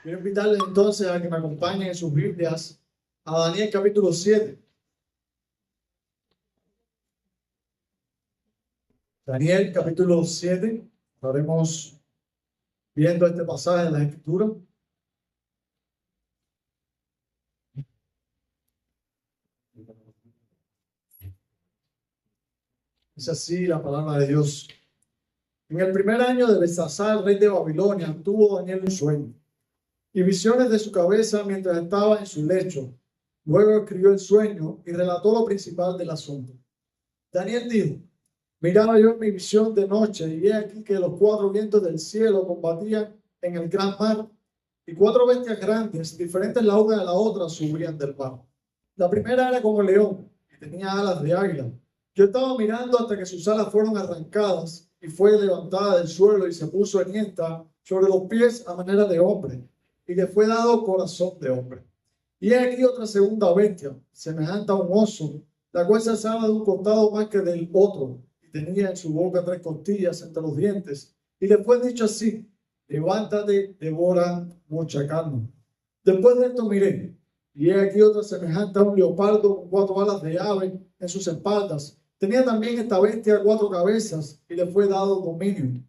Quiero invitarles entonces a que me acompañen en sus Biblias a Daniel capítulo 7. Daniel capítulo 7. Estaremos viendo este pasaje de la Escritura. Es así la palabra de Dios. En el primer año de Belsasar, rey de Babilonia, tuvo Daniel un sueño y visiones de su cabeza mientras estaba en su lecho. Luego escribió el sueño y relató lo principal del asunto. Daniel dijo: miraba yo en mi visión de noche, y he aquí que los cuatro vientos del cielo combatían en el gran mar, y cuatro bestias grandes, diferentes la una de la otra, subían del mar. La primera era como león, y tenía alas de águila. Yo estaba mirando hasta que sus alas fueron arrancadas, y fue levantada del suelo y se puso enhiesta sobre los pies a manera de hombre, y le fue dado corazón de hombre. Y he aquí otra segunda bestia, semejante a un oso, la cual se alzaba de un costado más que del otro, y tenía en su boca 3 costillas entre los dientes. Y le fue dicho así: levántate, devora mucha carne. Después de esto miré, y he aquí otra semejante a un leopardo con 4 alas de ave en sus espaldas. Tenía también esta bestia 4 cabezas, y le fue dado dominio.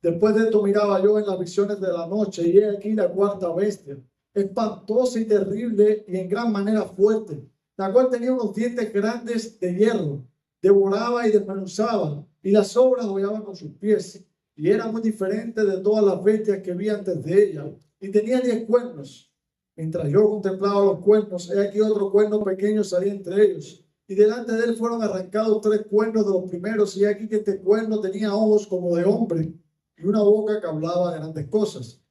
Después de esto miraba yo en las visiones de la noche, y he aquí la cuarta bestia, espantosa y terrible y en gran manera fuerte, la cual tenía unos dientes grandes de hierro, devoraba y desmenuzaba, y las sobras hollaba con sus pies, y era muy diferente de todas las bestias que vi antes de ella, y tenía 10 cuernos. Mientras yo contemplaba los cuernos, he aquí otro cuerno pequeño salía entre ellos, y delante de él fueron arrancados 3 cuernos de los primeros, y he aquí que este cuerno tenía ojos como de hombre, y una boca que hablaba grandes cosas.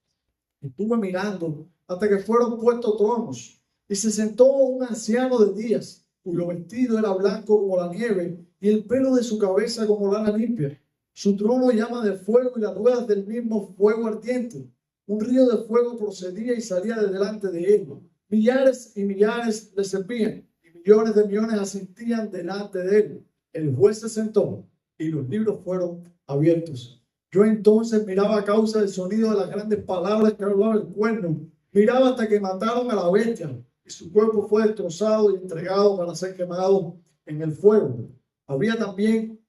Estuve mirando hasta que fueron puestos tronos, y se sentó un anciano de días, cuyo vestido era blanco como la nieve, y el pelo de su cabeza como lana limpia. Su trono llama de fuego, y las ruedas del mismo fuego ardiente. Un río de fuego procedía y salía de delante de él. Millares y millares le servían, y millones de millones asistían delante de él. El juez se sentó, y los libros fueron abiertos. Yo entonces miraba a causa del sonido de las grandes palabras que hablaba el cuerno. Miraba hasta que mataron a la bestia, y su cuerpo fue destrozado y entregado para ser quemado en el fuego. Había también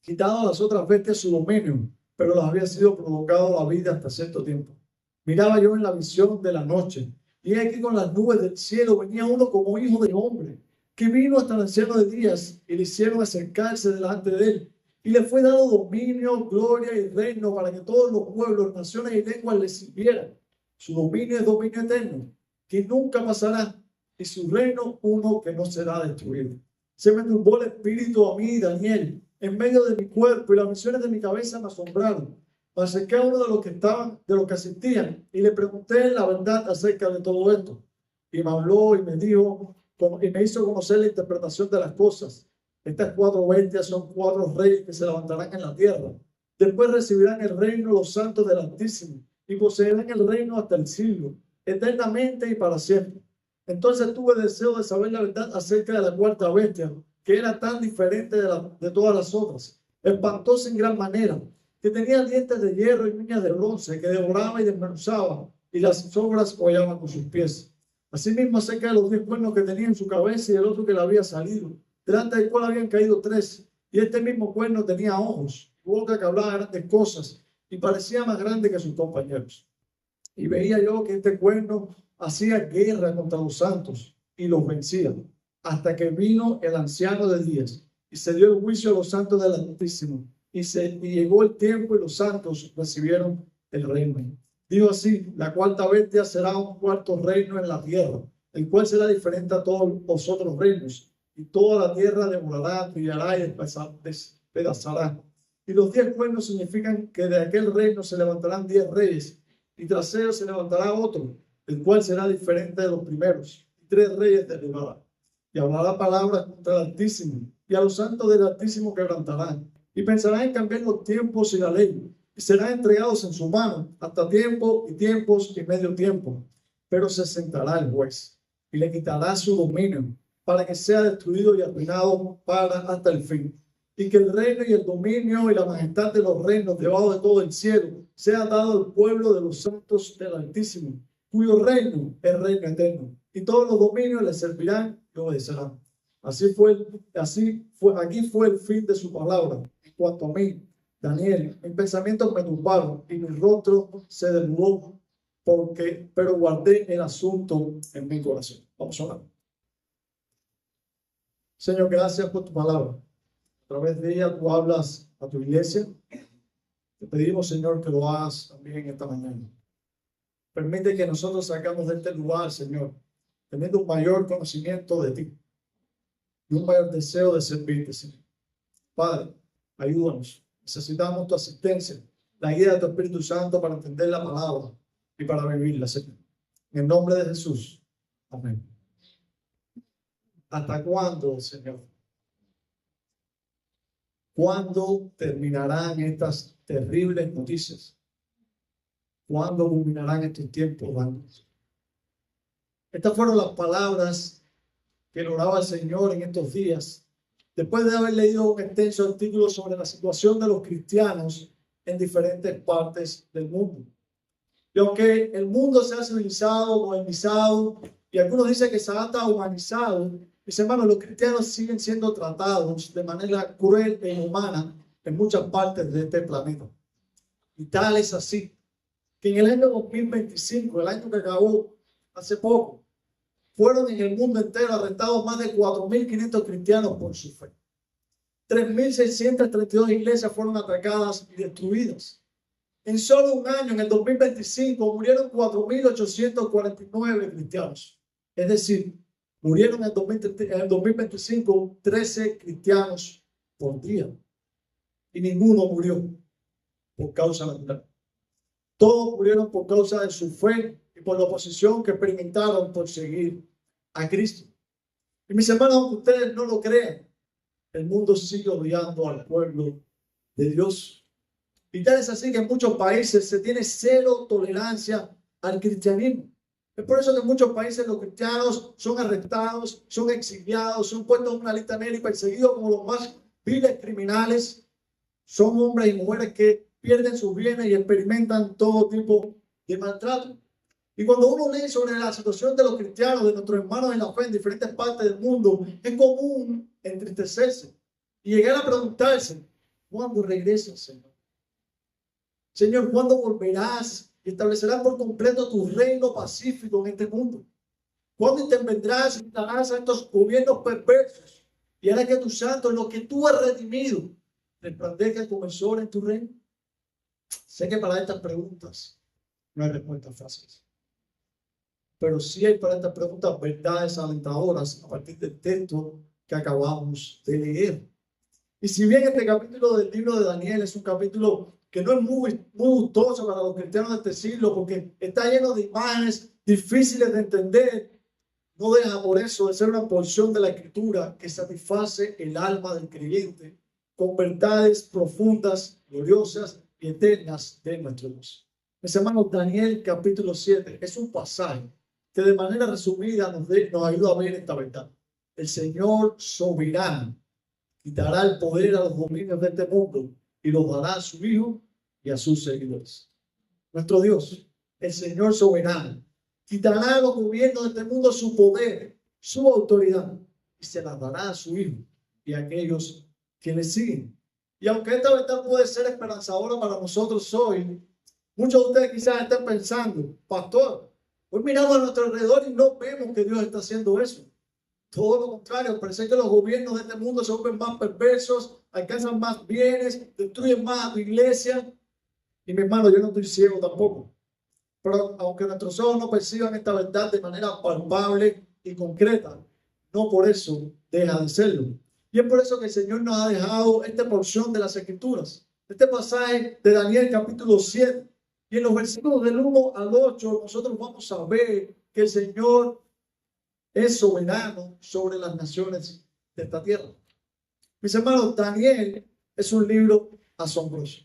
quitado a las otras bestias su dominio, pero las había sido provocado la vida hasta cierto tiempo. Miraba yo en la visión de la noche, y aquí con las nubes del cielo venía uno como hijo de hombre, que vino hasta el anciano de días, y le hicieron acercarse delante de él. Y le fue dado dominio, gloria y reino para que todos los pueblos, naciones y lenguas le sirvieran. Su dominio es dominio eterno, que nunca pasará, y su reino uno que no será destruido. Se me turbó el espíritu a mí, Daniel, en medio de mi cuerpo, y las visiones de mi cabeza me asombraron. Me acerqué a uno de los que estaban, de los que asistían, y le pregunté la verdad acerca de todo esto. Y me habló y me dijo, y me hizo conocer la interpretación de las cosas. Estas 4 bestias son 4 reyes que se levantarán en la tierra. Después recibirán el reino los santos del Altísimo, y poseerán el reino hasta el siglo, eternamente y para siempre. Entonces tuve deseo de saber la verdad acerca de la cuarta bestia, que era tan diferente de todas las otras, espantosa en gran manera, que tenía dientes de hierro y uñas de bronce, que devoraba y desmenuzaba, y las sobras hollaban con sus pies. Asimismo acerca de los 10 cuernos que tenía en su cabeza y el otro que le había salido, delante del cual habían caído 3, y este mismo cuerno tenía ojos, boca que hablaba grandes cosas, y parecía más grande que sus compañeros. Y veía yo que este cuerno hacía guerra contra los santos y los vencía, hasta que vino el anciano de días, y se dio el juicio a los santos del Altísimo, y llegó el tiempo y los santos recibieron el reino. Digo así: la cuarta bestia será un cuarto reino en la tierra, el cual será diferente a todos los otros reinos, y toda la tierra devorará, trillará y despedazará. Y los 10 cuernos significan que de aquel reino se levantarán 10 reyes, y tras ellos se levantará otro, el cual será diferente de los primeros, y 3 reyes derribará. Y hablará palabras contra el Altísimo, y a los santos del Altísimo quebrantarán, y pensarán en cambiar los tiempos y la ley, y serán entregados en su mano hasta tiempo y tiempos y medio tiempo. Pero se sentará el juez, y le quitará su dominio, para que sea destruido y arruinado hasta el fin. Y que el reino y el dominio y la majestad de los reinos debajo de todo el cielo sea dado al pueblo de los santos del Altísimo, cuyo reino es reino eterno, y todos los dominios le servirán y obedecerán. Aquí fue el fin de su palabra. En cuanto a mí, Daniel, mis pensamientos me turbaron y mi rostro se desnudó, pero guardé el asunto en mi corazón. Vamos a orar. Señor, gracias por tu palabra. A través de ella tú hablas a tu iglesia. Te pedimos, Señor, que lo hagas también esta mañana. Permite que nosotros salgamos de este lugar, Señor, teniendo un mayor conocimiento de ti y un mayor deseo de servirte, Señor. Padre, ayúdanos. Necesitamos tu asistencia, la guía de tu Espíritu Santo para entender la palabra y para vivirla, Señor. En el nombre de Jesús. Amén. ¿Hasta cuándo, Señor? ¿Cuándo terminarán estas terribles noticias? ¿Cuándo culminarán estos tiempos malos? Estas fueron las palabras que oraba el Señor en estos días, después de haber leído un extenso artículo sobre la situación de los cristianos en diferentes partes del mundo. Y aunque el mundo se ha civilizado, modernizado, y algunos dicen que se ha hasta humanizado, mis hermanos, los cristianos siguen siendo tratados de manera cruel e inhumana en muchas partes de este planeta. Y tal es así, que en el año 2025, el año que acabó hace poco, fueron en el mundo entero arrestados más de 4.500 cristianos por su fe. 3.632 iglesias fueron atacadas y destruidas. En solo un año, en el 2025, murieron 4.849 cristianos. Es decir, murieron en el 2025 13 cristianos por día. Y ninguno murió por causa natural. Todos murieron por causa de su fe y por la oposición que experimentaron por seguir a Cristo. Y mis hermanos, aunque ustedes no lo crean, el mundo sigue odiando al pueblo de Dios. Y tal es así que en muchos países se tiene cero tolerancia al cristianismo. Es por eso que en muchos países los cristianos son arrestados, son exiliados, son puestos en una lista negra y perseguidos como los más viles criminales. Son hombres y mujeres que pierden sus bienes y experimentan todo tipo de maltrato. Y cuando uno lee sobre la situación de los cristianos, de nuestros hermanos en la fe en diferentes partes del mundo, es común entristecerse y llegar a preguntarse, ¿cuándo regresas, Señor? Señor, ¿cuándo volverás y establecerás por completo tu reino pacífico en este mundo? ¿Cuándo intervendrás y quitarás a estos gobiernos perversos y harás que tus santos, los que tú has redimido, resplandezcan como el sol en tu reino? Sé que para estas preguntas no hay respuestas fáciles. Pero sí hay para estas preguntas verdades alentadoras a partir del texto que acabamos de leer. Y si bien este capítulo del libro de Daniel es un capítulo que no es muy gustoso para los cristianos de este siglo, porque está lleno de imágenes difíciles de entender, no deja por eso de ser una porción de la Escritura que satisface el alma del creyente con verdades profundas, gloriosas y eternas de nuestro Dios. Mis hermanos, Daniel capítulo 7 es un pasaje que de manera resumida nos ayuda a ver esta verdad. El Señor soberano quitará el poder a los dominios de este mundo y los dará a su Hijo y a sus seguidores. Nuestro Dios, el Señor soberano, quitará a los gobiernos de este mundo su poder, su autoridad, y se las dará a su Hijo y a aquellos que le siguen. Y aunque esta verdad puede ser esperanzadora para nosotros hoy, muchos de ustedes quizás estén pensando, pastor, hoy miramos a nuestro alrededor y no vemos que Dios está haciendo eso. Todo lo contrario, parece que los gobiernos de este mundo se vuelven más perversos, alcanzan más bienes, destruyen más a tu iglesia. Y mi hermano, yo no estoy ciego tampoco. Pero aunque nuestros ojos no perciban esta verdad de manera palpable y concreta, no por eso deja de serlo. Y es por eso que el Señor nos ha dejado esta porción de las Escrituras, este pasaje de Daniel capítulo 7. Y en los versículos del 1 al 8 nosotros vamos a ver que el Señor es soberano sobre las naciones de esta tierra. Mis hermanos, Daniel es un libro asombroso.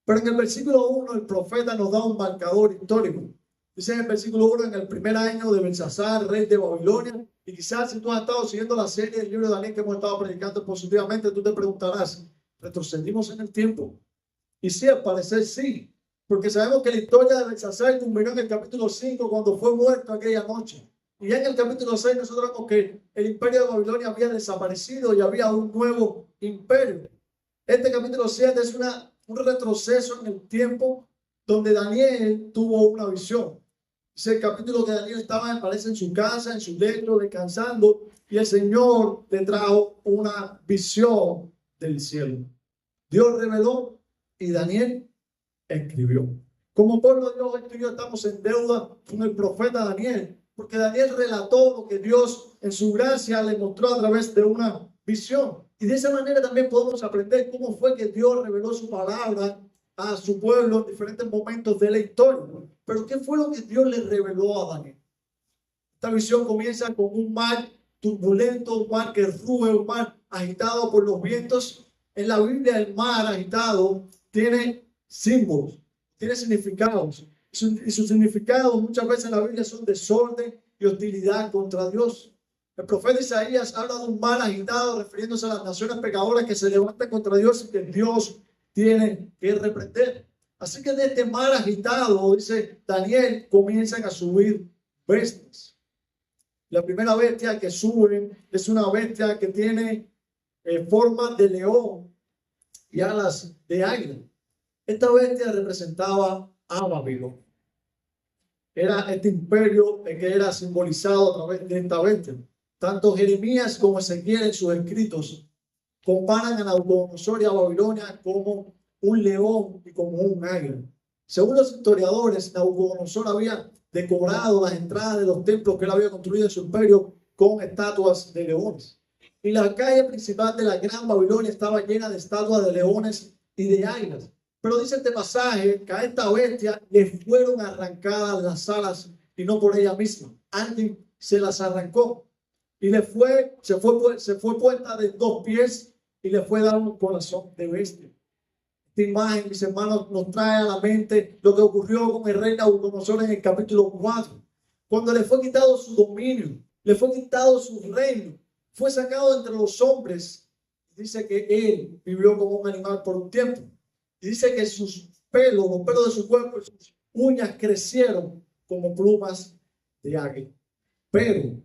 Pero en el versículo 1 el profeta nos da un marcador histórico. Dice en el versículo 1, en el primer año de Belsasar, rey de Babilonia. Y quizás si tú has estado siguiendo la serie del libro de Daniel que hemos estado predicando positivamente, tú te preguntarás, ¿retrocedimos en el tiempo? Y sí, al parecer sí, porque sabemos que la historia de Belsasar culminó en el capítulo 5 cuando fue muerto aquella noche. Y ya en el capítulo 6 nosotros vemos que el imperio de Babilonia había desaparecido y había un nuevo imperio. Este capítulo 7 es un retroceso en el tiempo donde Daniel tuvo una visión. Es el capítulo que Daniel estaba, me parece, en su casa, en su lecho, descansando, y el Señor le trajo una visión del cielo. Dios reveló y Daniel escribió. Como pueblo de Dios, tú y yo estamos en deuda con el profeta Daniel, porque Daniel relató lo que Dios en su gracia le mostró a través de una visión. Y de esa manera también podemos aprender cómo fue que Dios reveló su palabra a su pueblo en diferentes momentos de la historia. Pero ¿qué fue lo que Dios le reveló a Daniel? Esta visión comienza con un mar turbulento, un mar que ruge, un mar agitado por los vientos. En la Biblia el mar agitado tiene símbolos, tiene significados. Y sus significados muchas veces en la Biblia son desorden y hostilidad contra Dios. El profeta Isaías habla de un mar agitado refiriéndose a las naciones pecadoras que se levantan contra Dios y que Dios tiene que reprender. Así que de este mar agitado, dice Daniel, comienzan a subir bestias. La primera bestia que sube es una bestia que tiene forma de león y alas de águila. Esta bestia representaba a Babilonia. Era este imperio que era simbolizado a través de esta bestia. Tanto Jeremías como Ezequiel en sus escritos comparan a Nabucodonosor y a Babilonia como un león y como un águila. Según los historiadores, Nabucodonosor había decorado las entradas de los templos que él había construido en su imperio con estatuas de leones. Y la calle principal de la Gran Babilonia estaba llena de estatuas de leones y de águilas. Pero dice este pasaje que a esta bestia le fueron arrancadas las alas y no por ella misma. Alguien se las arrancó y se fue puesta de 2 pies y le fue dado un corazón de bestia. Esta imagen, mis hermanos, nos trae a la mente lo que ocurrió con el rey Nabucodonosor en el capítulo 4, cuando le fue quitado su dominio, le fue quitado su reino, fue sacado entre los hombres. Dice que él vivió como un animal por un tiempo. Y dice que sus pelos, los pelos de su cuerpo, sus uñas crecieron como plumas de águila. Pero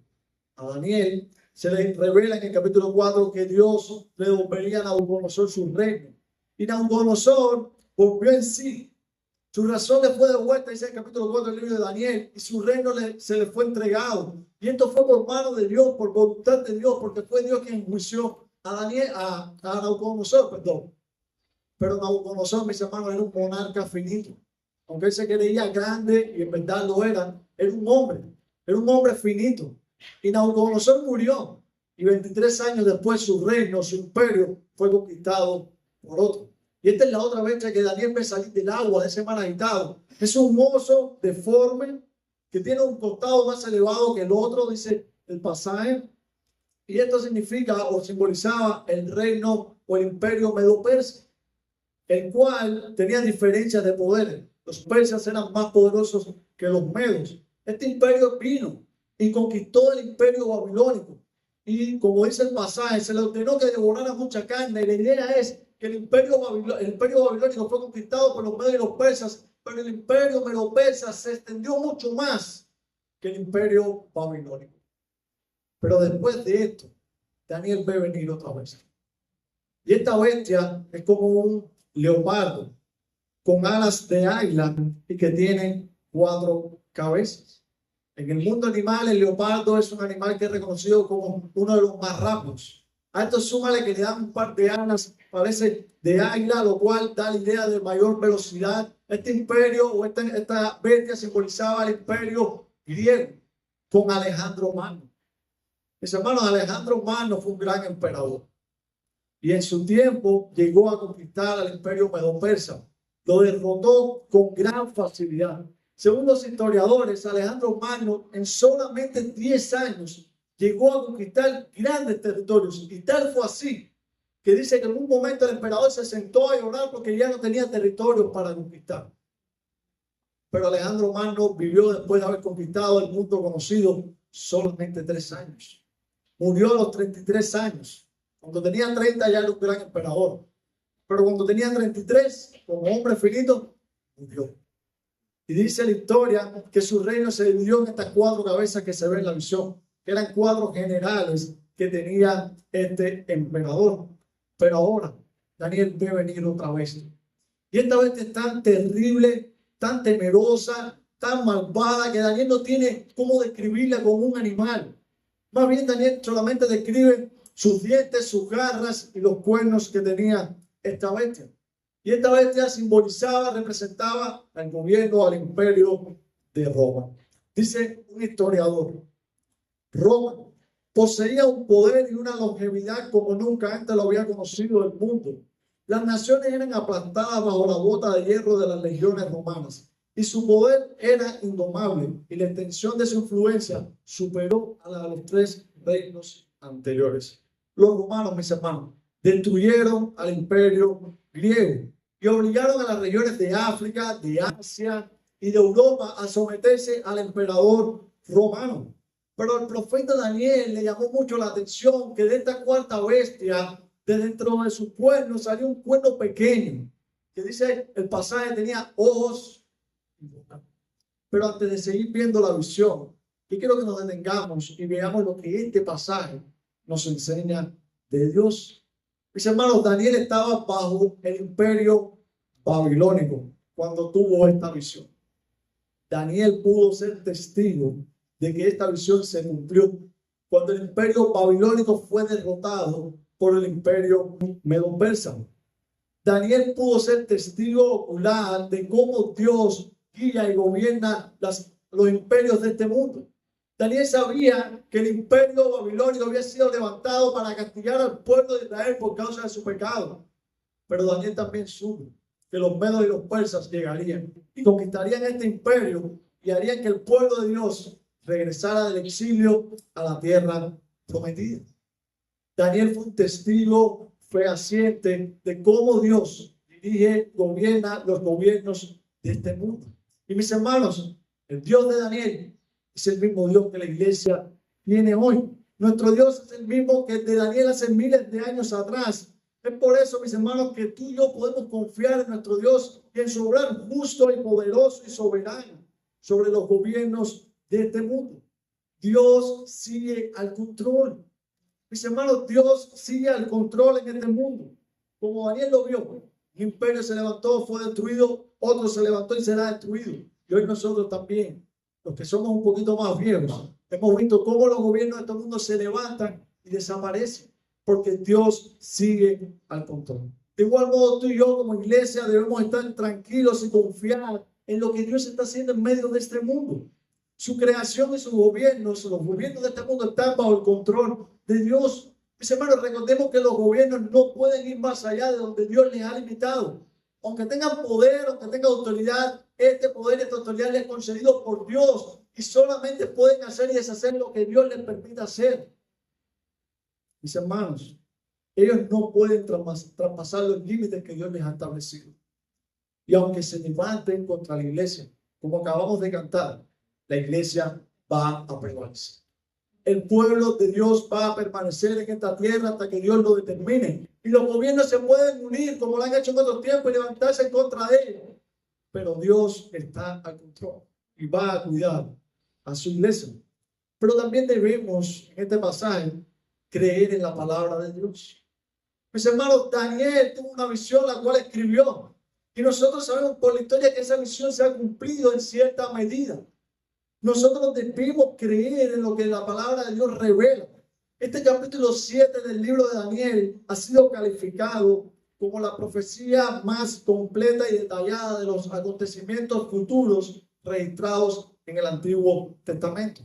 a Daniel se le revela en el capítulo 4 que Dios le devolvería a Nabucodonosor su reino. Y Nabucodonosor volvió en sí. Su razón le fue devuelta, dice el capítulo 4 del libro de Daniel, y su reino se le fue entregado. Y esto fue por mano de Dios, por voluntad de Dios, porque fue Dios quien enjuició a Nabucodonosor, perdón. Pero Nabucodonosor, mis hermanos, era un monarca finito. Aunque él se creía grande y en verdad lo era un hombre finito. Y Nabucodonosor murió. Y 23 años después su reino, su imperio, fue conquistado por otro. Y esta es la otra bestia que Daniel ve salir del agua de ese mar agitado. Es un oso deforme que tiene un costado más elevado que el otro, dice el pasaje. Y esto significa o simbolizaba el reino o el imperio medo-persa, el cual tenía diferencias de poder. Los persas eran más poderosos que los medos. Este imperio vino y conquistó el imperio babilónico. Y como dice el pasaje, se le ordenó que devorara mucha carne. Y la idea es que el imperio babilónico fue conquistado por los medos y los persas, pero el imperio medo-persa se extendió mucho más que el imperio babilónico. Pero después de esto, Daniel ve venir otra vez. Y esta bestia es como un leopardo con alas de águila y que tiene 4 cabezas. En el mundo animal, el leopardo es un animal que es reconocido como uno de los más rápidos. A esto súmale que le dan un par de alas, parece de águila, lo cual da la idea de mayor velocidad. Este imperio o esta bestia simbolizaba el imperio griego con Alejandro Magno. Mis hermanos, Alejandro Magno fue un gran emperador. Y en su tiempo llegó a conquistar al imperio medo-persa. Lo derrotó con gran facilidad. Según los historiadores, Alejandro Magno en solamente 10 años llegó a conquistar grandes territorios. Y tal fue así que dice que en un momento el emperador se sentó a llorar porque ya no tenía territorios para conquistar. Pero Alejandro Magno vivió después de haber conquistado el mundo conocido solamente 3 años. Murió a los 33 años. Cuando tenía 30 ya era un gran emperador. Pero cuando tenía 33, como hombre finito, murió. Y dice la historia que su reino se dividió en estas 4 cabezas que se ven en la visión, que eran 4 generales que tenía este emperador. Pero ahora Daniel ve venir otra vez. Y esta vez es tan terrible, tan temerosa, tan malvada, que Daniel no tiene cómo describirla como un animal. Más bien Daniel solamente describe sus dientes, sus garras y los cuernos que tenía esta bestia. Y esta bestia simbolizaba, representaba al gobierno, al imperio de Roma. Dice un historiador, Roma poseía un poder y una longevidad como nunca antes lo había conocido el mundo. Las naciones eran aplastadas bajo la bota de hierro de las legiones romanas y su poder era indomable y la extensión de su influencia superó a la de los 3 reinos anteriores. Los romanos, mis hermanos, destruyeron al imperio griego y obligaron a las regiones de África, de Asia y de Europa a someterse al emperador romano. Pero al profeta Daniel le llamó mucho la atención que de esta 4ª bestia, de dentro de su cuerno salió un cuerno pequeño, que dice el pasaje tenía ojos y boca. Pero antes de seguir viendo la visión, yo quiero que nos detengamos y veamos lo que este pasaje nos enseña de Dios. Mis hermanos, Daniel estaba bajo el imperio babilónico cuando tuvo esta visión. Daniel pudo ser testigo de que esta visión se cumplió cuando el imperio babilónico fue derrotado por el imperio medo-persa. Daniel pudo ser testigo ocular de cómo Dios guía y gobierna los imperios de este mundo. Daniel sabía que el imperio babilónico había sido levantado para castigar al pueblo de Israel por causa de su pecado. Pero Daniel también supo que los medos y los persas llegarían y conquistarían este imperio y harían que el pueblo de Dios regresara del exilio a la tierra prometida. Daniel fue un testigo fehaciente de cómo Dios dirige, gobierna los gobiernos de este mundo. Y mis hermanos, el Dios de Daniel es el mismo Dios que la iglesia tiene hoy. Nuestro Dios es el mismo que el de Daniel hace miles de años atrás. Es por eso, mis hermanos, que tú y yo podemos confiar en nuestro Dios y en su obrar justo y poderoso y soberano sobre los gobiernos de este mundo. Dios sigue al control. Mis hermanos, Dios sigue al control en este mundo. Como Daniel lo vio, un imperio se levantó, fue destruido, otro se levantó y será destruido. Y hoy nosotros también, los que somos un poquito más viejos, hemos visto cómo los gobiernos de este mundo se levantan y desaparecen, porque Dios sigue al control. De igual modo, tú y yo como iglesia debemos estar tranquilos y confiar en lo que Dios está haciendo en medio de este mundo. Su creación y sus gobiernos, los gobiernos de este mundo están bajo el control de Dios. Mis hermanos, recordemos que los gobiernos no pueden ir más allá de donde Dios les ha limitado. Aunque tengan poder, aunque tengan autoridad, este poder y esta autoridad les es concedido por Dios y solamente pueden hacer y deshacer lo que Dios les permita hacer. Mis hermanos, ellos no pueden traspasar los límites que Dios les ha establecido. Y aunque se levanten contra la iglesia, como acabamos de cantar, la iglesia va a prevalecer. El pueblo de Dios va a permanecer en esta tierra hasta que Dios lo determine. Y los gobiernos se pueden unir como lo han hecho en otros tiempos y levantarse en contra de ellos. Pero Dios está al control y va a cuidar a su iglesia. Pero también debemos, en este pasaje, creer en la palabra de Dios. Mis hermanos, Daniel tuvo una visión la cual escribió. Y nosotros sabemos por la historia que esa visión se ha cumplido en cierta medida. Nosotros debemos creer en lo que la palabra de Dios revela. Este capítulo 7 del libro de Daniel ha sido calificado como la profecía más completa y detallada de los acontecimientos futuros registrados en el Antiguo Testamento.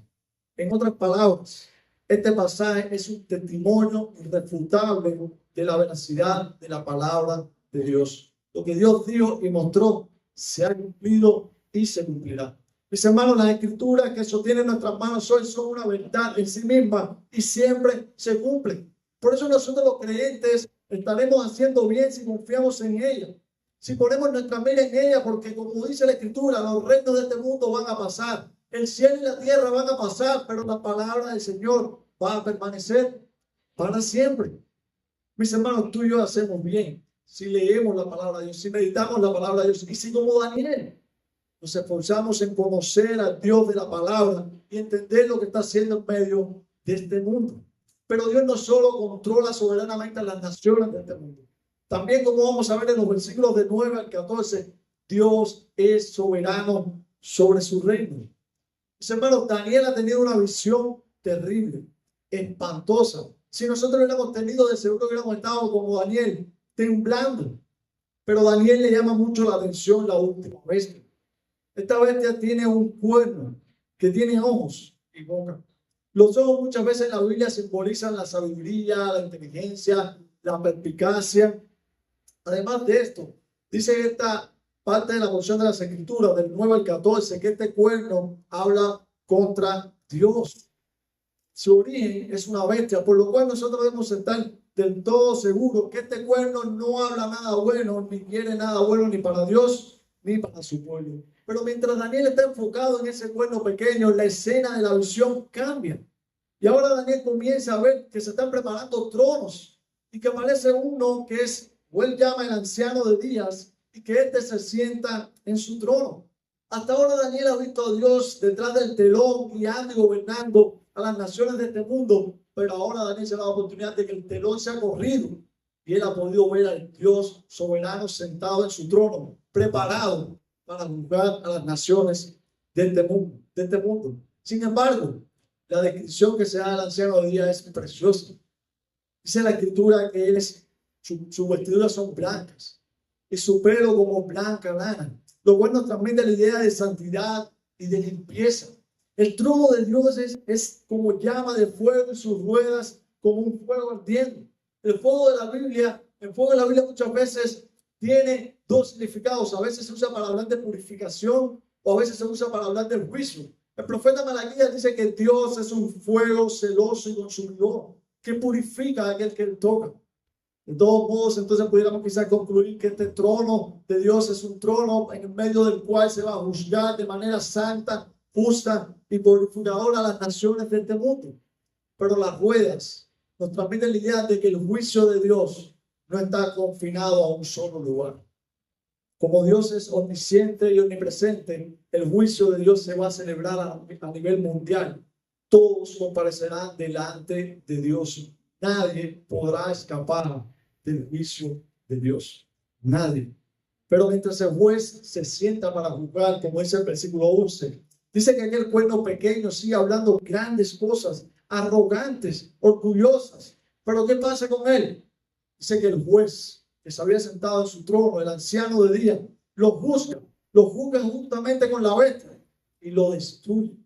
En otras palabras, este pasaje es un testimonio irrefutable de la veracidad de la palabra de Dios. Lo que Dios dijo y mostró se ha cumplido y se cumplirá. Mis hermanos, las escrituras que sostienen nuestras manos hoy son una verdad en sí misma y siempre se cumplen. Por eso nosotros los creyentes estaremos haciendo bien si confiamos en ella. Si ponemos nuestra mira en ella, porque como dice la escritura, los reinos de este mundo van a pasar. El cielo y la tierra van a pasar, pero la palabra del Señor va a permanecer para siempre. Mis hermanos, tú y yo hacemos bien si leemos la palabra de Dios, si meditamos la palabra de Dios, y si como Daniel nos esforzamos en conocer al Dios de la palabra y entender lo que está haciendo en medio de este mundo. Pero Dios no solo controla soberanamente a las naciones de este mundo. También, como vamos a ver en los versículos de 9 al 14, Dios es soberano sobre su reino. Mis hermanos, Daniel ha tenido una visión terrible, espantosa. Si nosotros hubiéramos tenido, de seguro hubiéramos estado como Daniel, temblando. Pero Daniel le llama mucho la atención la última bestia. Esta bestia tiene un cuerno que tiene ojos y boca. Los ojos muchas veces en la Biblia simbolizan la sabiduría, la inteligencia, la perspicacia. Además de esto, dice esta parte de la porción de las Escrituras, del 9 al 14, que este cuerno habla contra Dios. Su origen es una bestia, por lo cual nosotros debemos estar del todo seguros que este cuerno no habla nada bueno, ni quiere nada bueno ni para Dios, ni para su pueblo. Pero mientras Daniel está enfocado en ese cuerno pequeño, la escena de la visión cambia. Y ahora Daniel comienza a ver que se están preparando tronos y que aparece uno que es, o él llama el anciano de días, y que éste se sienta en su trono. Hasta ahora Daniel ha visto a Dios detrás del telón, guiando y gobernando a las naciones de este mundo, pero ahora Daniel se da la oportunidad de que el telón se ha corrido y él ha podido ver al Dios soberano sentado en su trono, preparado para juzgar a las naciones de este mundo. Sin embargo, la descripción que se da del anciano de día es preciosa. Dice la escritura que sus vestiduras son blancas y su pelo como blanca lana, lo cual nos transmite la idea de santidad y de limpieza. El trono de Dios es como llama de fuego y sus ruedas como un fuego ardiente. El fuego de la Biblia muchas veces tiene dos significados. A veces se usa para hablar de purificación o a veces se usa para hablar del juicio. El profeta Malaquías dice que Dios es un fuego celoso y consumidor que purifica a aquel que él toca. De todos modos, entonces pudiéramos quizás concluir que este trono de Dios es un trono en medio del cual se va a juzgar de manera santa, justa y purificadora a las naciones de este mundo. Pero las ruedas nos transmiten la idea de que el juicio de Dios no está confinado a un solo lugar. Como Dios es omnisciente y omnipresente, el juicio de Dios se va a celebrar a nivel mundial. Todos comparecerán delante de Dios. Nadie podrá escapar del juicio de Dios. Nadie. Pero mientras el juez se sienta para juzgar, como dice el versículo 11, dice que aquel cuerno pequeño sigue hablando grandes cosas, arrogantes, orgullosas. Pero ¿qué pasa con él? Dice que el juez que se había sentado en su trono, el anciano de día, lo juzga juntamente con la bestia y lo destruye.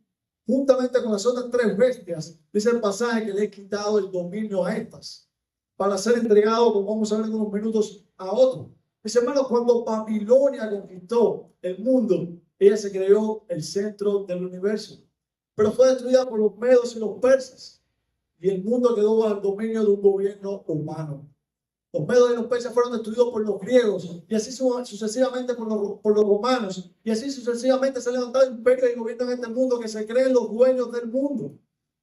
Juntamente con las otras tres bestias, dice el pasaje que le he quitado el dominio a estas, para ser entregado, como vamos a ver en unos minutos, a otro. Mis hermanos, cuando Babilonia conquistó el mundo, ella se creó el centro del universo, pero fue destruida por los medos y los persas, y el mundo quedó bajo el dominio de un gobierno humano. Los medos y los persas fueron destruidos por los griegos y así sucesivamente por los romanos. Y así sucesivamente se han levantado imperios y gobiernos en este mundo que se creen los dueños del mundo.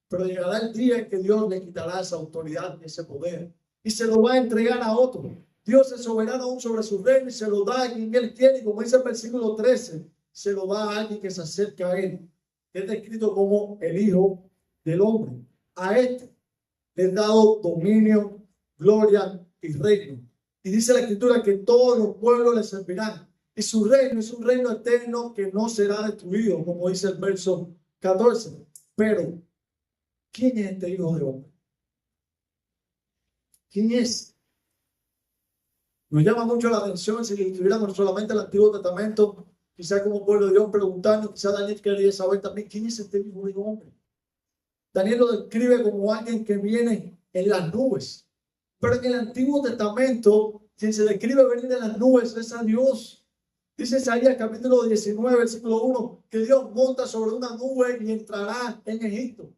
Pero llegará el día en que Dios le quitará esa autoridad y ese poder y se lo va a entregar a otro. Dios es soberano aún sobre su reino y se lo da a quien él quiere. Y como dice el versículo 13, se lo da a alguien que se acerca a él. Es descrito como el Hijo del Hombre. A este le es dado dominio, gloria y reino. Y dice la escritura que todos los pueblos le servirán. Y su reino es un reino eterno que no será destruido, como dice el verso 14. Pero, ¿quién es este Hijo de Hombre? ¿Quién es? Nos llama mucho la atención si estuviéramos solamente el Antiguo Testamento, quizás como pueblo de Dios preguntando, quizás Daniel quería saber también quién es este Hijo de Hombre. Daniel lo describe como alguien que viene en las nubes. Pero en el Antiguo Testamento, quien se describe venir de las nubes es a Dios. Dice Isaías capítulo 19, versículo 1, que Dios monta sobre una nube y entrará en Egipto.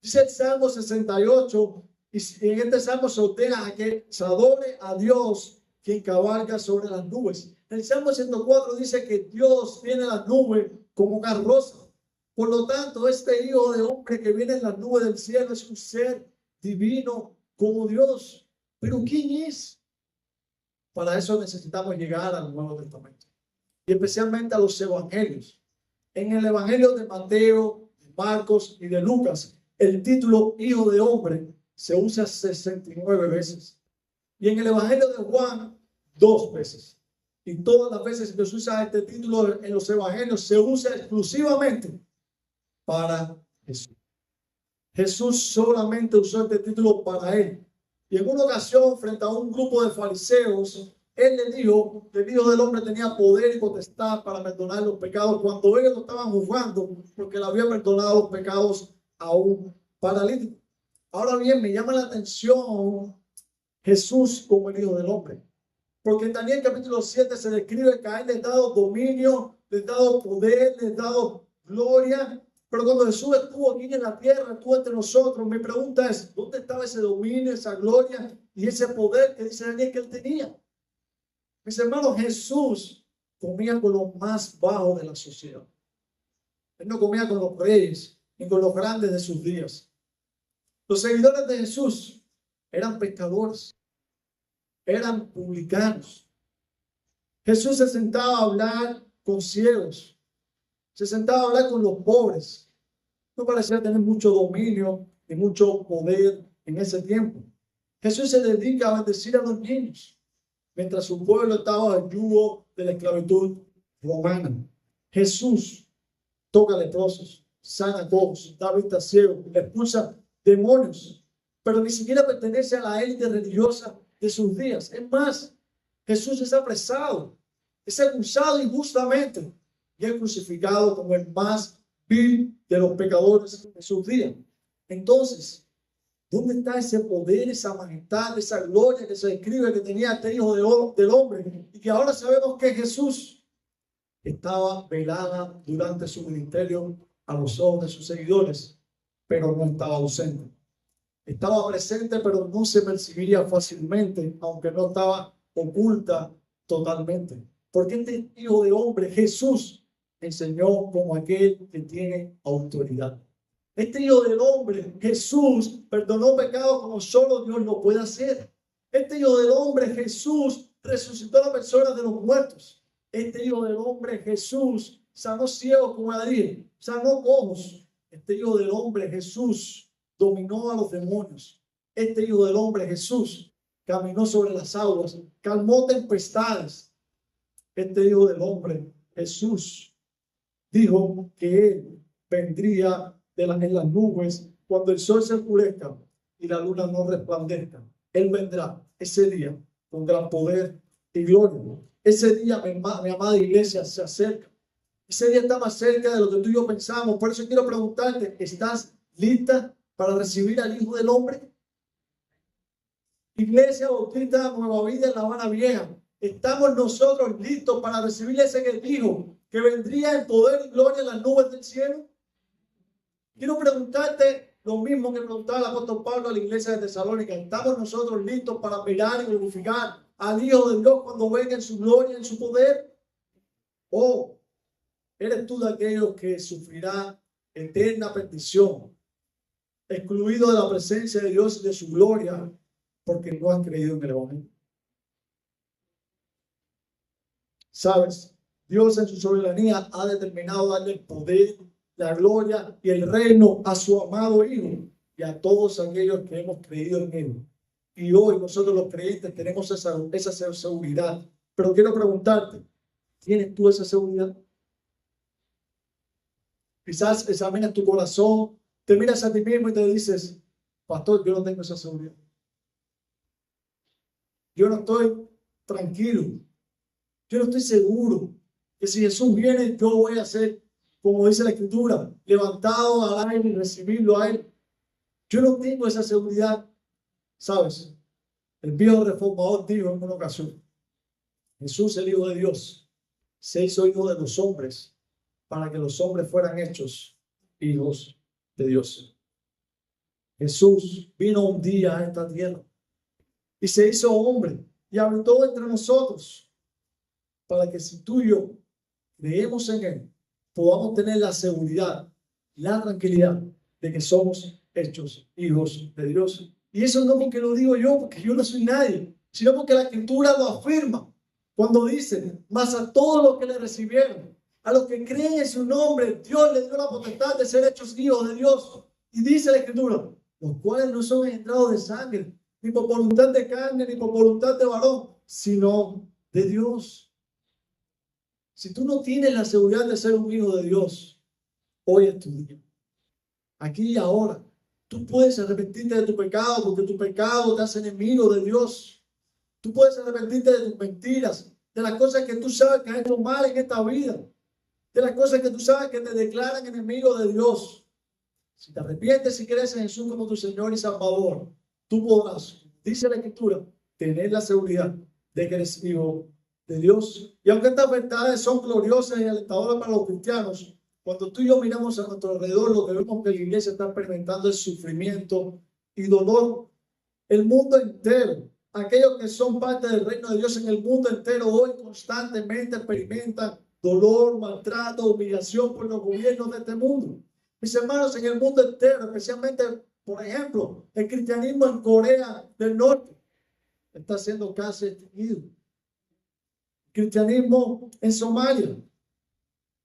Dice el Salmo 68, y en este Salmo se ordena a que se adore a Dios quien cabalga sobre las nubes. El Salmo 104 dice que Dios viene en las nubes como carroza. Por lo tanto, este Hijo de Hombre que viene en las nubes del cielo es un ser divino como Dios. Pero ¿quién es? Para eso necesitamos llegar al Nuevo Testamento y especialmente a los evangelios. En el evangelio de Mateo, de Marcos y de Lucas, el título Hijo de Hombre se usa 69 veces. Y en el evangelio de Juan, 2 veces. Y todas las veces que se usa este título en los evangelios, se usa exclusivamente para Jesús. Jesús solamente usó este título para él. Y en una ocasión, frente a un grupo de fariseos, él le dijo que el Hijo del Hombre tenía poder y potestad para perdonar los pecados cuando ellos lo estaban juzgando porque le había perdonado los pecados a un paralítico. Ahora bien, me llama la atención Jesús como el Hijo del Hombre. Porque en Daniel capítulo 7 se describe que a él le ha dado dominio, le ha dado poder, le ha dado gloria. Pero cuando Jesús estuvo aquí en la tierra, estuvo entre nosotros, mi pregunta es, ¿dónde estaba ese dominio, esa gloria y ese poder que dice Daniel que él tenía? Mis hermanos, Jesús comía con los más bajos de la sociedad. Él no comía con los reyes ni con los grandes de sus días. Los seguidores de Jesús eran pescadores, eran publicanos. Jesús se sentaba a hablar con ciegos, se sentaba a hablar con los pobres. No parecía tener mucho dominio y mucho poder en ese tiempo. Jesús se dedica a bendecir a los niños, mientras su pueblo estaba al yugo de la esclavitud romana. Jesús toca leprosos, sana cojos, da vista ciegos, expulsa demonios, pero ni siquiera pertenece a la élite religiosa de sus días. Es más, Jesús es apresado, es acusado injustamente y es crucificado como el más vil de los pecadores de sus días. Entonces, ¿dónde está ese poder, esa majestad, esa gloria que se describe que tenía este Hijo del Hombre? Y que ahora sabemos que Jesús estaba velada durante su ministerio a los ojos de sus seguidores, pero no estaba ausente. Estaba presente, pero no se percibiría fácilmente, aunque no estaba oculta totalmente. Porque este Hijo de Hombre, Jesús, enseñó como aquel que tiene autoridad. Este Hijo del Hombre, Jesús, perdonó pecados como solo Dios lo puede hacer. Este Hijo del Hombre, Jesús, resucitó a las personas de los muertos. Este Hijo del Hombre, Jesús, sanó ciegos como David, sanó cojos. Este Hijo del Hombre, Jesús, dominó a los demonios. Este Hijo del Hombre, Jesús, caminó sobre las aguas, calmó tempestades. Este Hijo del Hombre, Jesús, dijo que él vendría en las nubes cuando el sol se oscurezca y la luna no resplandezca. Él vendrá ese día con gran poder y gloria. Ese día, mi amada iglesia, se acerca. Ese día está más cerca de lo que tú y yo pensamos. Por eso quiero preguntarte, ¿estás lista para recibir al Hijo del Hombre? Iglesia Bautista Nueva Vida en La Habana Vieja, ¿estamos nosotros listos para recibir ese que dijo que vendría en poder y gloria en las nubes del cielo? Quiero preguntarte lo mismo que preguntaba el apóstol Pablo a la iglesia de Tesalónica. ¿Estamos nosotros listos para mirar y glorificar al Hijo de Dios cuando venga en su gloria, en su poder? ¿O eres tú de aquellos que sufrirá eterna perdición, excluido de la presencia de Dios y de su gloria, porque no has creído en el Evangelio? ¿Sabes? Dios en su soberanía ha determinado darle el poder, la gloria y el reino a su amado Hijo y a todos aquellos que hemos creído en Él. Y hoy nosotros los creyentes tenemos esa seguridad. Pero quiero preguntarte, ¿tienes tú esa seguridad? Quizás examinas tu corazón, te miras a ti mismo y te dices, pastor, yo no tengo esa seguridad. Yo no estoy tranquilo. Yo no estoy seguro que si Jesús viene, yo voy a ser, como dice la Escritura, levantado al aire y recibirlo a Él. Yo no tengo esa seguridad. ¿Sabes? El viejo reformador dijo en una ocasión, Jesús, el Hijo de Dios, se hizo hijo de los hombres para que los hombres fueran hechos hijos de Dios. Jesús vino un día a esta tierra y se hizo hombre y habitó entre nosotros para que si tú y yo creemos en Él, podamos tener la seguridad, la tranquilidad de que somos hechos hijos de Dios. Y eso no porque lo digo yo, porque yo no soy nadie. sino porque la Escritura lo afirma cuando dice: mas a todos los que le recibieron, a los que creen en su nombre, Dios les dio la potestad de ser hechos hijos de Dios. Y dice la Escritura: los cuales no son engendrados de sangre, ni por voluntad de carne, ni por voluntad de varón, sino de Dios. Si tú no tienes la seguridad de ser un hijo de Dios, hoy es tu día. Aquí y ahora. Tú puedes arrepentirte de tu pecado, porque tu pecado te hace enemigo de Dios. Tú puedes arrepentirte de tus mentiras, de las cosas que tú sabes que has hecho mal en esta vida, de las cosas que tú sabes que te declaran enemigo de Dios. Si te arrepientes y crees en Jesús como tu Señor y Salvador, tú podrás, dice la Escritura, tener la seguridad de que eres hijo de Dios. Y aunque estas verdades son gloriosas y alentadoras para los cristianos, cuando tú y yo miramos a nuestro alrededor, lo que vemos que la iglesia está experimentando es sufrimiento y dolor. El mundo entero, aquellos que son parte del reino de Dios en el mundo entero, hoy constantemente experimentan dolor, maltrato, humillación por los gobiernos de este mundo. Mis hermanos, en el mundo entero, especialmente, por ejemplo, el cristianismo en Corea del Norte está siendo casi extinguido. El cristianismo en Somalia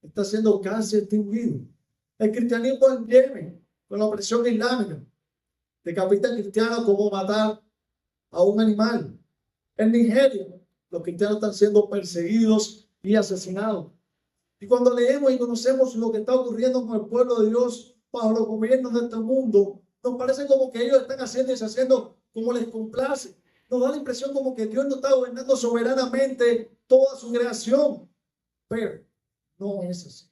está siendo casi extinguido. El cristianismo en Yemen, con la opresión islámica, decapitan cristianos como matar a un animal. En Nigeria, los cristianos están siendo perseguidos y asesinados. Y cuando leemos y conocemos lo que está ocurriendo con el pueblo de Dios bajo los gobiernos de este mundo, nos parece como que ellos están haciendo y deshaciendo como les complace. Nos da la impresión como que Dios no está gobernando soberanamente toda su creación. Pero no es así.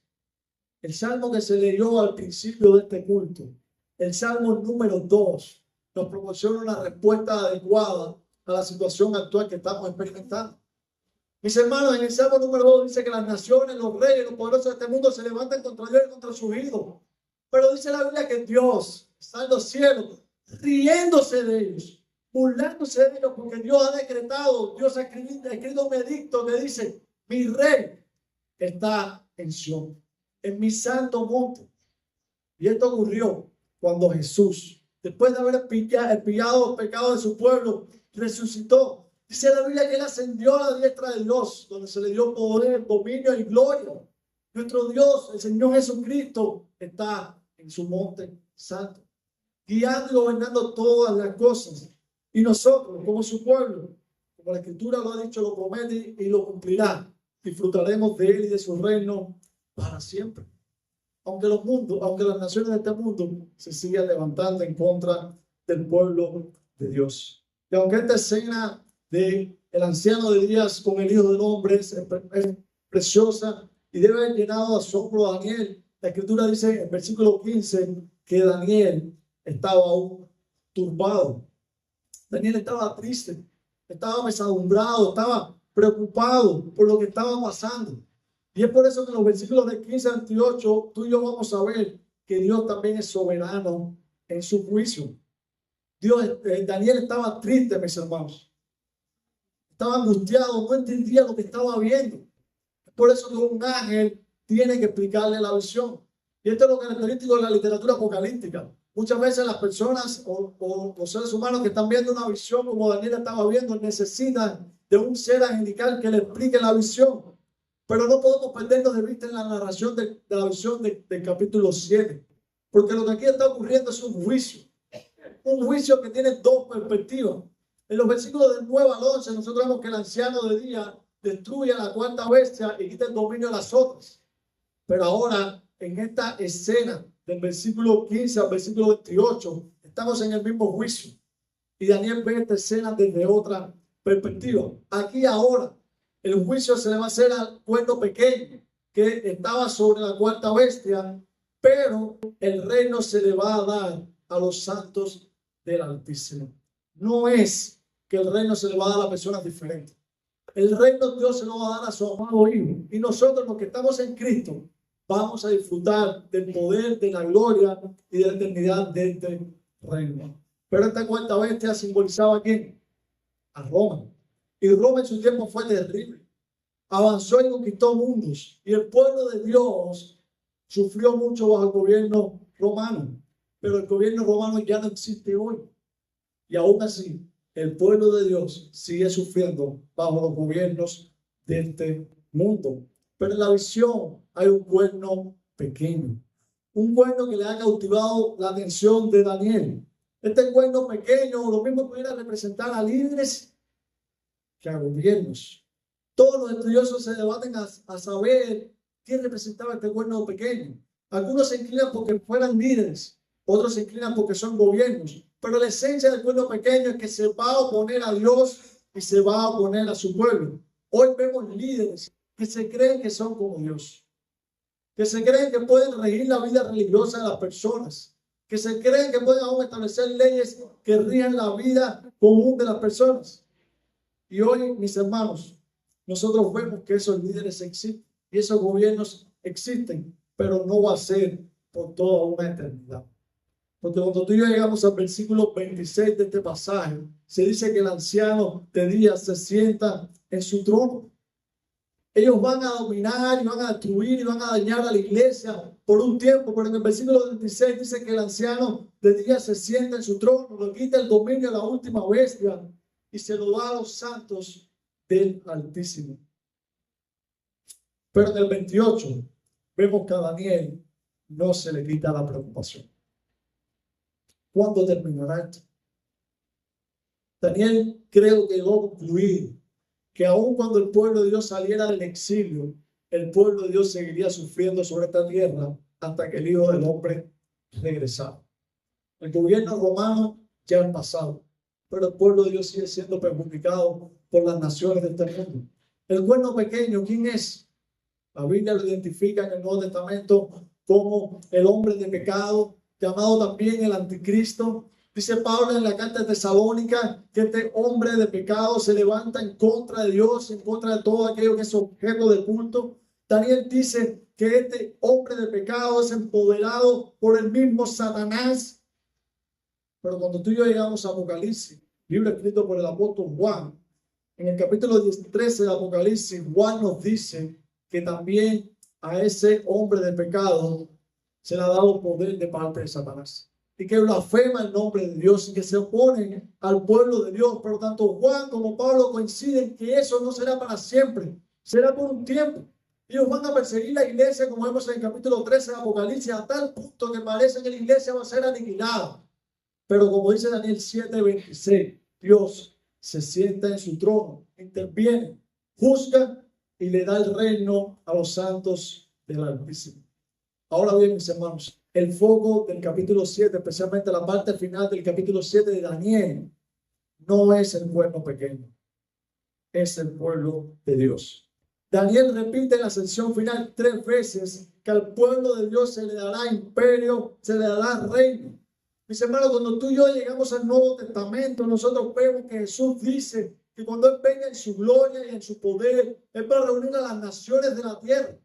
El salmo que se leyó al principio de este culto, el salmo número 2, nos proporciona una respuesta adecuada a la situación actual que estamos experimentando. Mis hermanos, en el salmo número 2 dice que las naciones, los reyes, los poderosos de este mundo se levantan contra Dios y contra su hijo. Pero dice la Biblia que Dios está en los cielos, riéndose de ellos, burlándose de ellos, porque Dios ha decretado, Dios ha escrito un edicto que dice: mi rey está en Sion, en mi santo monte. Y esto ocurrió cuando Jesús, después de haber expiado los pecados de su pueblo, resucitó. Dice la Biblia que él ascendió a la diestra de Dios, donde se le dio poder, dominio y gloria. Nuestro Dios, el Señor Jesucristo, está en su monte santo, guiando y gobernando todas las cosas. Y nosotros, como su pueblo, como la Escritura lo ha dicho, lo promete y lo cumplirá, disfrutaremos de él y de su reino para siempre. Aunque las naciones de este mundo se sigan levantando en contra del pueblo de Dios. Y aunque esta escena de el anciano de Días con el Hijo del Hombre es preciosa y debe haber llenado de asombro a Daniel, la Escritura dice en versículo 15 que Daniel estaba aún turbado. Daniel estaba triste, estaba apesadumbrado, estaba preocupado por lo que estaba pasando. Y es por eso que en los versículos de 15 a 28, tú y yo vamos a ver que Dios también es soberano en su juicio. Daniel estaba triste, mis hermanos. Estaba angustiado, no entendía lo que estaba viendo. Es por eso que un ángel tiene que explicarle la visión. Y esto es lo característico de la literatura apocalíptica. Muchas veces las personas o los seres humanos que están viendo una visión como Daniel estaba viendo necesitan de un ser angelical que le explique la visión. Pero no podemos perdernos de vista en la narración de la visión del capítulo 7. Porque lo que aquí está ocurriendo es un juicio. Un juicio que tiene dos perspectivas. En los versículos del 9 al 11 nosotros vemos que el anciano de día destruye a la cuarta bestia y quita el dominio de las otras. Pero ahora, en esta escena del versículo 15 al versículo 28, estamos en el mismo juicio. Y Daniel ve esta escena desde otra perspectiva. Aquí ahora, el juicio se le va a hacer al cuerno pequeño que estaba sobre la cuarta bestia, pero el reino se le va a dar a los santos del Altísimo. No es que el reino se le va a dar a personas diferentes. El reino de Dios se lo va a dar a su amado Hijo. Y nosotros, los que estamos en Cristo, vamos a disfrutar del poder, de la gloria y de la eternidad de este reino. Pero esta cuarta bestia simbolizaba ¿a quién? A Roma. Y Roma en su tiempo fue terrible. Avanzó y conquistó mundos. Y el pueblo de Dios sufrió mucho bajo el gobierno romano. Pero el gobierno romano ya no existe hoy. Y aún así, el pueblo de Dios sigue sufriendo bajo los gobiernos de este mundo. Pero en la visión hay un cuerno pequeño, un cuerno que le ha cautivado la atención de Daniel. Este cuerno pequeño, lo mismo pudiera representar a líderes que a gobiernos. Todos los estudiosos se debaten a saber qué representaba este cuerno pequeño. Algunos se inclinan porque fueran líderes, otros se inclinan porque son gobiernos. Pero la esencia del cuerno pequeño es que se va a oponer a Dios y se va a oponer a su pueblo. Hoy vemos líderes que se creen que son como Dios, que se creen que pueden regir la vida religiosa de las personas, que se creen que pueden aún establecer leyes que rijan la vida común de las personas. Y hoy, mis hermanos, nosotros vemos que esos líderes existen y esos gobiernos existen, pero no va a ser por toda una eternidad. Porque cuando tú y yo llegamos al versículo 26 de este pasaje, se dice que el anciano de días se sienta en su trono. Ellos van a dominar y van a destruir y van a dañar a la iglesia por un tiempo, pero en el versículo 26 dice que el anciano de días se sienta en su trono, le quita el dominio a la última bestia y se lo da a los santos del Altísimo. Pero en el 28 vemos que a Daniel no se le quita la preocupación. ¿Cuándo terminará esto? Daniel creo que llegó a concluir que aun cuando el pueblo de Dios saliera del exilio, el pueblo de Dios seguiría sufriendo sobre esta tierra hasta que el Hijo del Hombre regresara. El gobierno romano ya ha pasado, pero el pueblo de Dios sigue siendo perjudicado por las naciones de este mundo. El cuerno pequeño, ¿quién es? La Biblia lo identifica en el Nuevo Testamento como el hombre de pecado, llamado también el anticristo. Dice Pablo en la carta de Tesalónica que este hombre de pecado se levanta en contra de Dios, en contra de todo aquello que es objeto de culto. Daniel dice que este hombre de pecado es empoderado por el mismo Satanás. Pero cuando tú y yo llegamos a Apocalipsis, libro escrito por el apóstol Juan, en el capítulo 13 de Apocalipsis, Juan nos dice que también a ese hombre de pecado se le ha dado poder de parte de Satanás y que blasfema el nombre de Dios y que se oponen al pueblo de Dios. Pero tanto Juan como Pablo coinciden que eso no será para siempre, será por un tiempo. Ellos van a perseguir la iglesia, como vemos en el capítulo 13 de Apocalipsis, a tal punto que parece que la iglesia va a ser aniquilada. Pero como dice Daniel 7:26, Dios se sienta en su trono, interviene, juzga y le da el reino a los santos del Altísimo. Ahora bien, mis hermanos, el foco del capítulo 7, especialmente la parte final del capítulo 7 de Daniel, no es el pueblo pequeño, es el pueblo de Dios. Daniel repite en la sección final 3 veces que al pueblo de Dios se le dará imperio, se le dará reino. Mis hermanos, cuando tú y yo llegamos al Nuevo Testamento, nosotros vemos que Jesús dice que cuando Él venga en su gloria y en su poder, Él va a reunir a las naciones de la tierra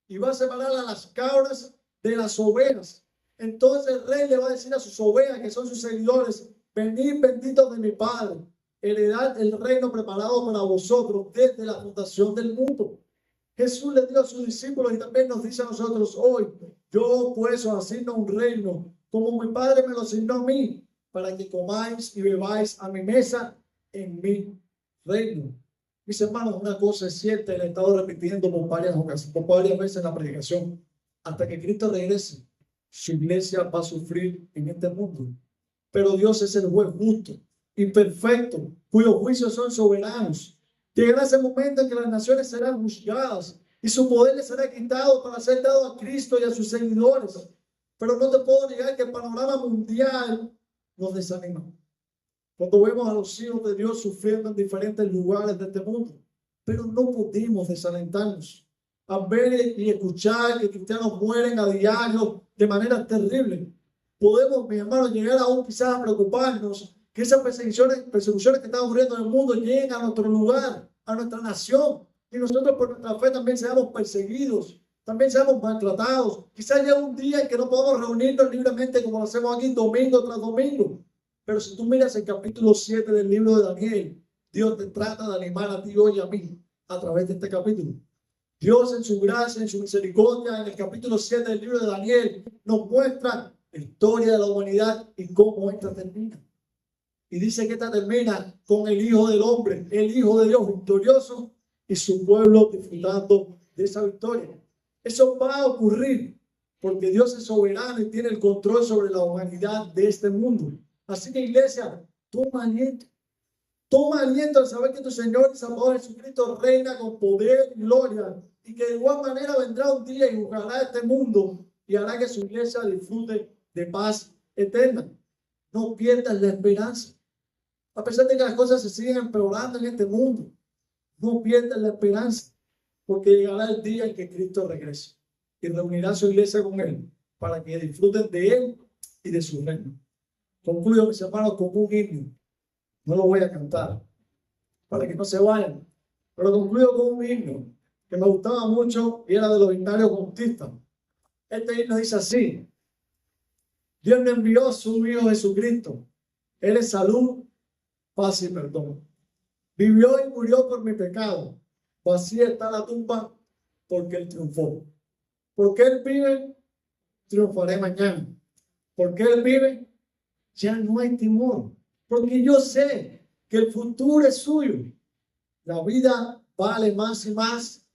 y va a separar a las cabras de las ovejas. Entonces el rey le va a decir a sus ovejas, que son sus seguidores: venid benditos de mi Padre, heredad el reino preparado para vosotros desde la fundación del mundo. Jesús le dio a sus discípulos y también nos dice a nosotros hoy: yo pues os asigno un reino, como mi Padre me lo asignó a mí, para que comáis y bebáis a mi mesa en mi reino. Mis hermanos, una cosa es cierta, y la he estado repitiendo por varias veces en la predicación: hasta que Cristo regrese, su iglesia va a sufrir en este mundo. Pero Dios es el juez justo y perfecto, cuyos juicios son soberanos. Llegará ese momento en que las naciones serán juzgadas y su poder les será quitado para ser dado a Cristo y a sus seguidores. Pero no te puedo negar que el panorama mundial nos desanima cuando vemos a los hijos de Dios sufriendo en diferentes lugares de este mundo. Pero no podemos desalentarnos a ver y escuchar que cristianos mueren a diario de manera terrible. Podemos, mis hermanos, llegar aún quizás a preocuparnos que esas persecuciones que están ocurriendo en el mundo lleguen a nuestro lugar, a nuestra nación, y nosotros por nuestra fe también seamos perseguidos, también seamos maltratados. Quizás llegue un día en que no podamos reunirnos libremente como lo hacemos aquí domingo tras domingo. Pero si tú miras el capítulo 7 del libro de Daniel, Dios te trata de animar a ti hoy y a mí a través de este capítulo. Dios en su gracia, en su misericordia, en el capítulo 7 del libro de Daniel, nos muestra la historia de la humanidad y cómo esta termina. Y dice que esta termina con el Hijo del Hombre, el Hijo de Dios victorioso y su pueblo disfrutando de esa victoria. Eso va a ocurrir porque Dios es soberano y tiene el control sobre la humanidad de este mundo. Así que, iglesia, toma aliento. Toma aliento al saber que tu Señor y Salvador Jesucristo reina con poder y gloria, y que de igual manera vendrá un día y juzgará este mundo y hará que su iglesia disfrute de paz eterna. No pierdas la esperanza. A pesar de que las cosas se siguen empeorando en este mundo, no pierdas la esperanza, porque llegará el día en que Cristo regrese y reunirá a su iglesia con Él para que disfruten de Él y de su reino. Concluyo, mis hermanos, con un himno. No lo voy a cantar para que no se vayan, pero concluyo con un himno que me gustaba mucho y era de los himnarios bautistas. Este himno dice así: Dios me envió a su Hijo Jesucristo. Él es salud, paz y perdón. Vivió y murió por mi pecado. Vacía está la tumba porque Él triunfó. Porque Él vive, triunfaré mañana. Porque Él vive, ya no hay temor. Porque yo sé que el futuro es suyo. La vida vale más y más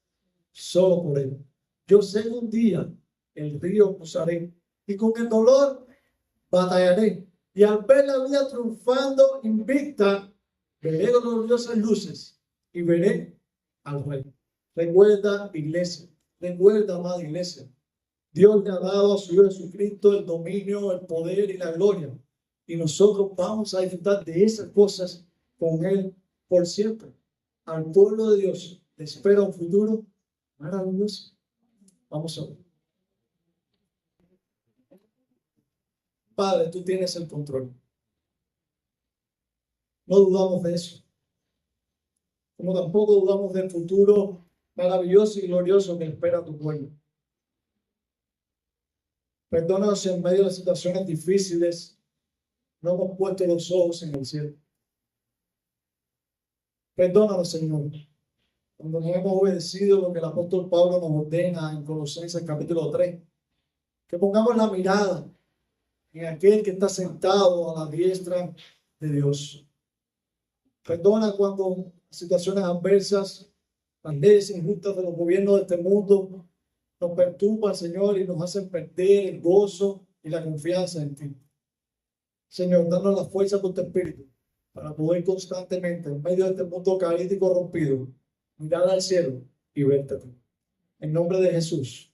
solo por Él. Yo sé que un día el río cruzaré y con el dolor batallaré. Y al ver la vida triunfando invicta, veré gloriosas luces y veré al Rey. Recuerda, iglesia, recuerda, amada iglesia, Dios le ha dado a su Hijo Jesucristo el dominio, el poder y la gloria. Y nosotros vamos a disfrutar de esas cosas con Él por siempre. Al pueblo de Dios le espera un futuro maravilloso. Vamos a ver. Padre, tú tienes el control. No dudamos de eso. Como tampoco dudamos del futuro maravilloso y glorioso que espera tu pueblo. Perdónanos si en medio de situaciones difíciles no hemos puesto los ojos en el cielo. Perdónanos, Señor, cuando no hemos obedecido lo que el apóstol Pablo nos ordena en Colosenses capítulo 3. Que pongamos la mirada en aquel que está sentado a la diestra de Dios. Perdona cuando situaciones adversas, las leyes injustas de los gobiernos de este mundo nos perturban, Señor, y nos hacen perder el gozo y la confianza en ti. Señor, danos la fuerza por tu espíritu para poder constantemente, en medio de este mundo caído y corrompido, mirar al cielo y verte a ti. En nombre de Jesús.